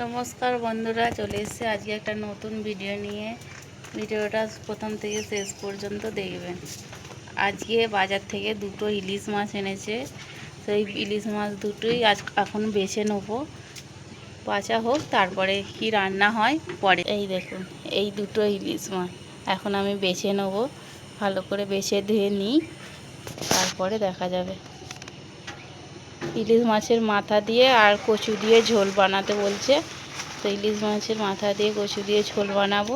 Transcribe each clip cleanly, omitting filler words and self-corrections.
নমস্কার বন্ধুরা, চলে এসেছে আজকে একটা নতুন ভিডিও নিয়ে। ভিডিওটা প্রথম থেকে শেষ পর্যন্ত দেখবেন। আজকে বাজার থেকে দুটো ইলিশ মাছ এনেছে, সেই ইলিশ মাছ দুটোই এখন বেছে নেবো। বাছা হোক, তারপরে কি রান্না হয় পরে। এই দেখুন, এই দুটো ইলিশ মাছ এখন আমি বেছে নেবো। ভালো করে বেছে ধুয়ে নিই, তারপরে দেখা যাবে। ইলিশ মাছের মাথা দিয়ে আর কচু দিয়ে ঝোল বানাতে বলছে, তো ইলিশ মাছের মাথা দিয়ে কচু দিয়ে ঝোল বানাবো।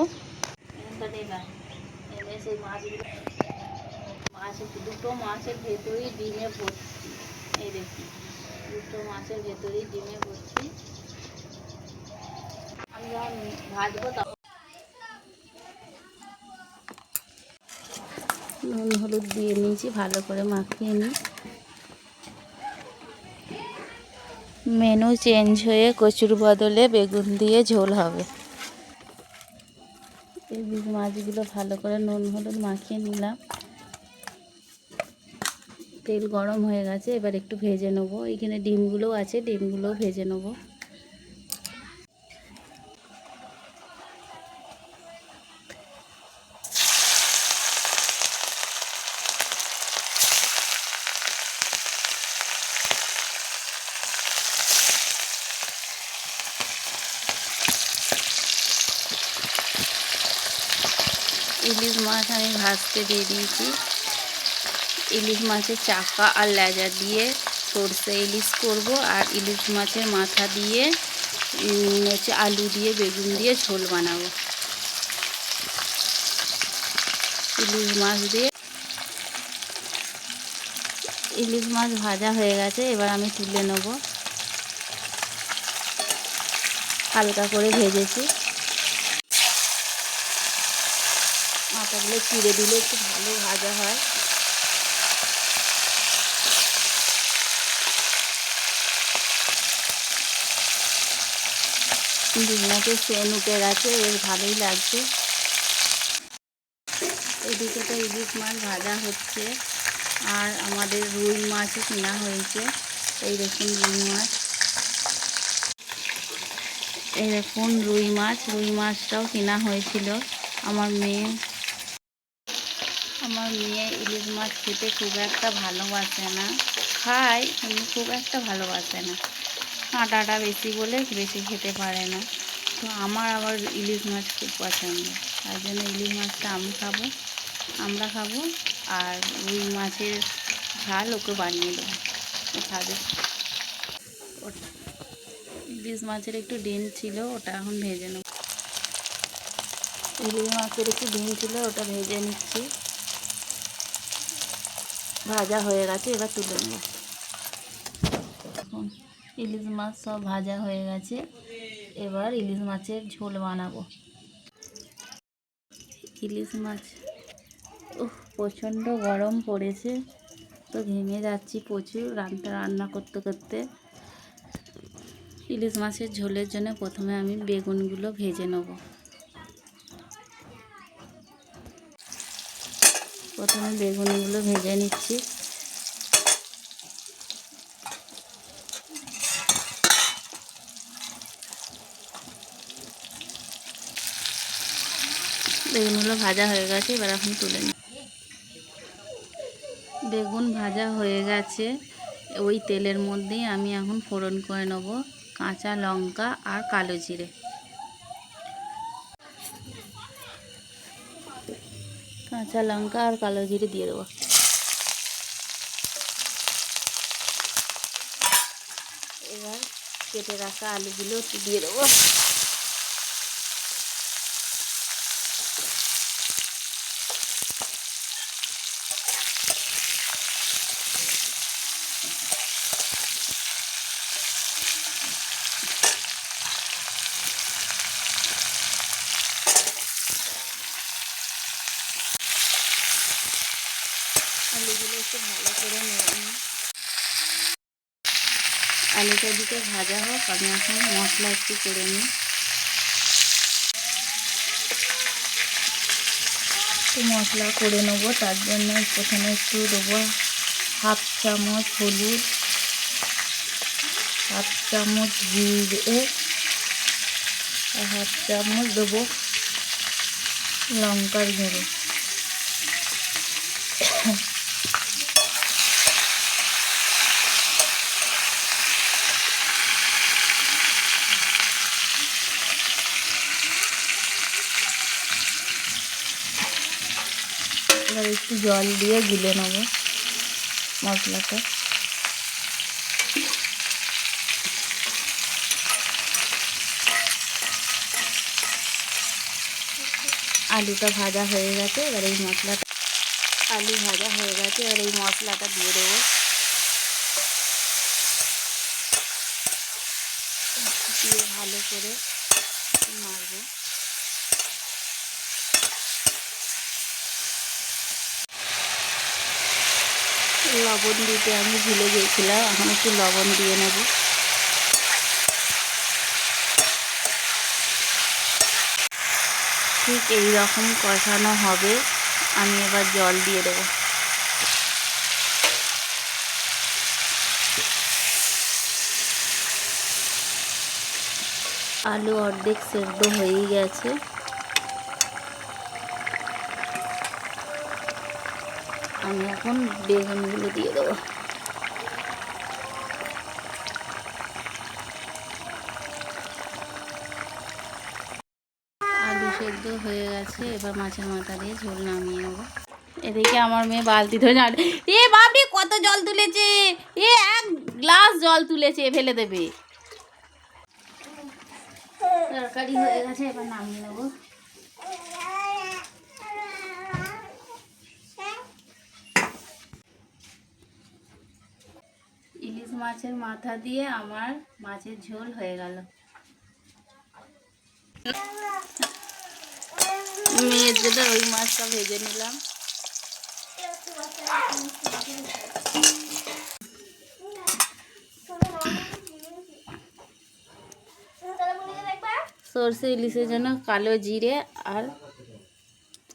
দুটো মাছের ভেতরেই ডিমে ভর্তি। এই দেখুন, দুটো মাছের ভেতরেই ডিমে ভর্তি। আমি যখন ভাজবো তখন নুন হলুদ দিয়ে নিয়েছি, ভালো করে মাখিয়ে নিই। মেনু চেঞ্জ হয়ে কচুর বদলে বেগুন দিয়ে ঝোল হবে। এই মাছগুলো ভালো করে নুন হলুদ মাখিয়ে নিলাম। তেল গরম হয়ে গেছে, এবার একটু ভেজে নেবো। এখানে ডিমগুলোও আছে, ডিমগুলোও ভেজে নেবো। ইলিশ মাছ আমি ভাজতে দিয়ে দিয়েছি। ইলিশ মাছের চাকা আর লেজা দিয়ে সরষে ইলিশ করব, আর ইলিশ মাছের মাথা দিয়ে হচ্ছে আলু দিয়ে বেগুন দিয়ে ঝোল বানাবো। ইলিশ মাছ দিয়ে ইলিশ মাছ ভাজা হয়ে গেছে, এবার আমি তুলে নেব। হালকা করে ভেজেছি। মাথাগুলো চিড়ে দিলে একটু ভালো ভাজা হয়। ইলিশ মাছের সেন উঠে গেছে, বেশ ভালোই লাগছে। এদিকে তো ইলিশ মাছ ভাজা হচ্ছে, আর আমাদের রুই মাছও কেনা হয়েছে। এই দেখুন রুই মাছ, এই দেখুন রুই মাছটাও কেনা হয়েছিল। আমার মেয়ে ইলিশ মাছ খেতে খুব একটা ভালোবাসে না, খায় কিন্তু খুব একটা ভালোবাসে না। কাঁটাটা বেশি বলে বেশি খেতে পারে না। তো আমার আবার ইলিশ মাছ খুব পছন্দ, তার জন্য ইলিশ মাছটা আমরা খাবো। আর রুই মাছের ঝাল ওকে বানিয়ে দেবো, ও খাবে। ইলিশ মাছের একটু ডিম ছিল, ওটা এখন ভেজে নেব। ইলিশ মাছের একটু ডিম ছিল, ওটা ভেজে নিচ্ছি। ভাজা হয়ে গেছে, এবার তুলে নেব। ইলিশ মাছ সব ভাজা হয়ে গেছে, এবার ইলিশ মাছের ঝোল বানাবো। ইলিশ মাছ প্রচণ্ড গরম পড়েছে, তো ঘেমে যাচ্ছি প্রচুর রান্না করতে করতে। ইলিশ মাছের ঝোলের জন্য প্রথমে আমি বেগুনগুলো ভেজে নেব। প্রথমে বেগুনগুলো ভেজে নিচ্ছি। বেগুনগুলো ভাজা হয়ে গেছে, এবার এখন তুলে নিই। বেগুন ভাজা হয়ে গেছে, ওই তেলের মধ্যেই আমি এখন ফোড়ন করে নেব কাঁচা লঙ্কা আর কালো জিরে। কাঁচা লঙ্কা আর কালো জিরে দিয়ে দেবো। এবার কেটে রাখা আলুগুলো দিয়ে দেবো। আলুগুলো একটু ভালো করে নেড়ে নিই। আলুটা দিকে ভাজা হোক, আমি এখন মশলা একটু করে নিই। একটু মশলা করে নেবো, তার জন্য প্রথমে একটু দেবো 1/2 চামচ হলুদ, হাফ চামচ জিরে, হাফ চামচ দেবো লঙ্কার গুঁড়ো। এবার একটু জল দিয়ে গুলে নেব মশলাটা। আলুটা ভাজা হয়ে গেছে, এবার এই মশলাটা, আলু ভাজা হয়ে গেছে, এবার এই মশলাটা দিয়ে দেবো। দিয়ে ভালো করে নাড়বো। লবণ দিতে আমি ভুলে গিয়েছিলাম, এখন একটু লবণ দিয়ে নেব। ঠিক এই রকম কষানো হবে। আমি এবার জল দিয়ে দেবো। আলু অর্ধেক সেদ্ধ হয়েই গেছে। আমি এখন বেগুনগুলো দিয়ে দেবো। আলু সেদ্ধ হয়ে গেছে, এবার মাছের মাথা দিয়ে ঝোল নামিয়ে নেবো। এদিকে আমার মেয়ে বালতি ধরে যাবে। এ বাপরে কত জল তুলেছে! এ 1 গ্লাস জল তুলেছে, ফেলে দেবে। তরকারি হয়ে গেছে, এবার নামিয়ে নেবো। ইলিশ মাছের মাথা দিয়ে আমার মাছের ঝোল হয়ে গেল। মেয়ের জন্য ওই মাছটা ভেজে নিলাম। সরষে ইলিশের জন্য কালো জিরে আর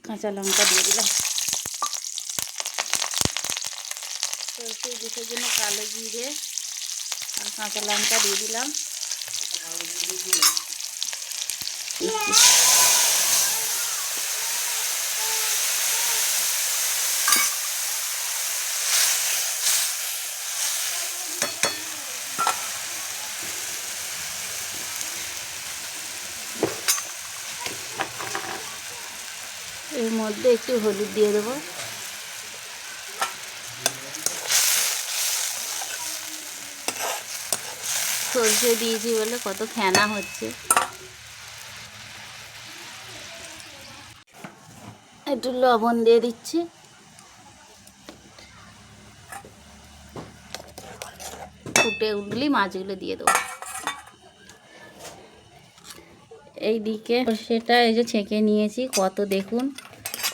কাঁচা লঙ্কা দিয়ে দিলাম। সরষে ইলিশের জন্য কালো জিরে আর কাঁচা লঙ্কা দিয়ে দিলাম। এর মধ্যে একটু হলুদ দিয়ে দেবো। সরষে দিয়েছি বলে কত ফেনা হচ্ছে। একটু লবণ দিয়ে দিচ্ছি। ফুটে উঠলেই মাছগুলো দিয়ে দেবো। এইদিকে সর্ষেটা এই যে ছেঁকে নিয়েছি, কত দেখুন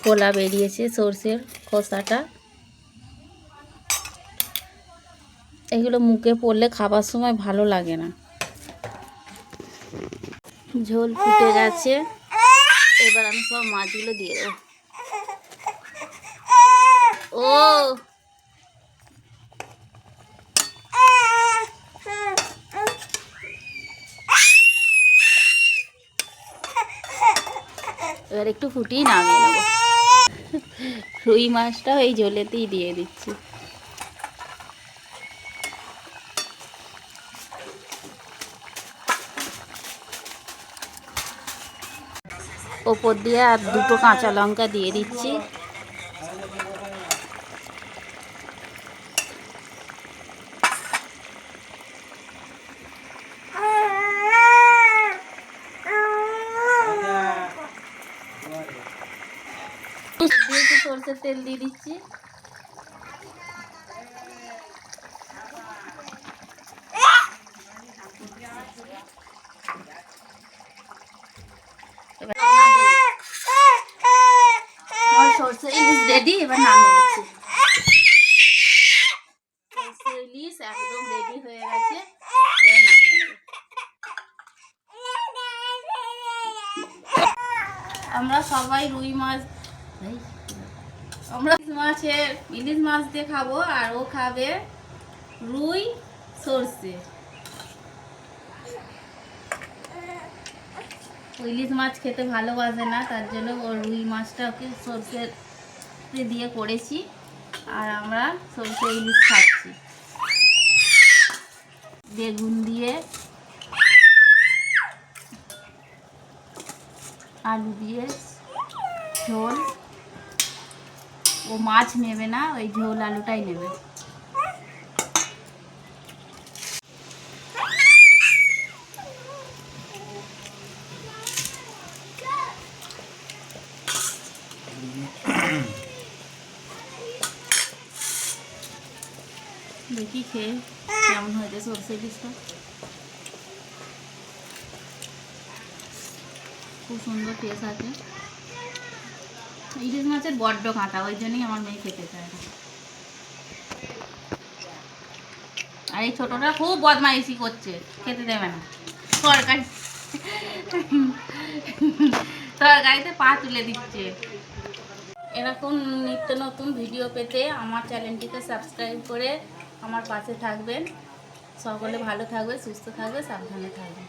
খোলা বেরিয়েছে সর্ষের খোসাটা। এগুলো মুখে পড়লে খাবার সময় ভালো লাগে না। ঝোল ফুটে গেছে, এবার আমি সব মাছগুলো দিয়ে দেবো। ও এবার একটু ফুটিয়ে নামিয়ে নেবো। রুই মাছটা এই ঝোলেতেই দিয়ে দিচ্ছি। ওপর দিয়ে আর 2টো কাঁচা লঙ্কা দিয়ে দিচ্ছি। সরষের তেল দিয়ে দিচ্ছি। সরষে ইলিশ রেডি, এবার নামিয়ে নিচ্ছি। সরষে ইলিশ একদম রেডি হয়ে গেছে, এবার নামিয়ে নেব। আমরা সবাই রুই মাছ, আমরা ইলিশ মাছ দিয়ে খাবো, আর ও খাবে রুই সরষে। ইলিশ মাছ খেতে ভালোবাসে না, তার জন্য ও রুই মাছটা ওকে সরষে দিয়ে করেছি, আর আমরা সরষে ইলিশ খাচ্ছি বেগুন দিয়ে, আলু দিয়ে ঝোল। ও মাছ নেবে না, ওই ঝোল আলুটাই নেবে। দেখি খেয়ে কেমন হয়েছে সরষে ইলিশটা। খুব সুন্দর টেস্ট আছে। ইলিশ মাছের বড্ড কাঁটা, ওই জন্যই আমার মেয়ে খেতে চায় না। আর এই ছোটটা খুব বদমাইশি করছে, খেতে দেবে না। তরকারিতে পা তুলে দিচ্ছে। এরকম নিত্য নতুন ভিডিও পেতে আমার চ্যানেলটিকে সাবস্ক্রাইব করে আমার পাশে থাকবেন। সকলে ভালো থাকবে, সুস্থ থাকবে, সাবধানে থাকবে।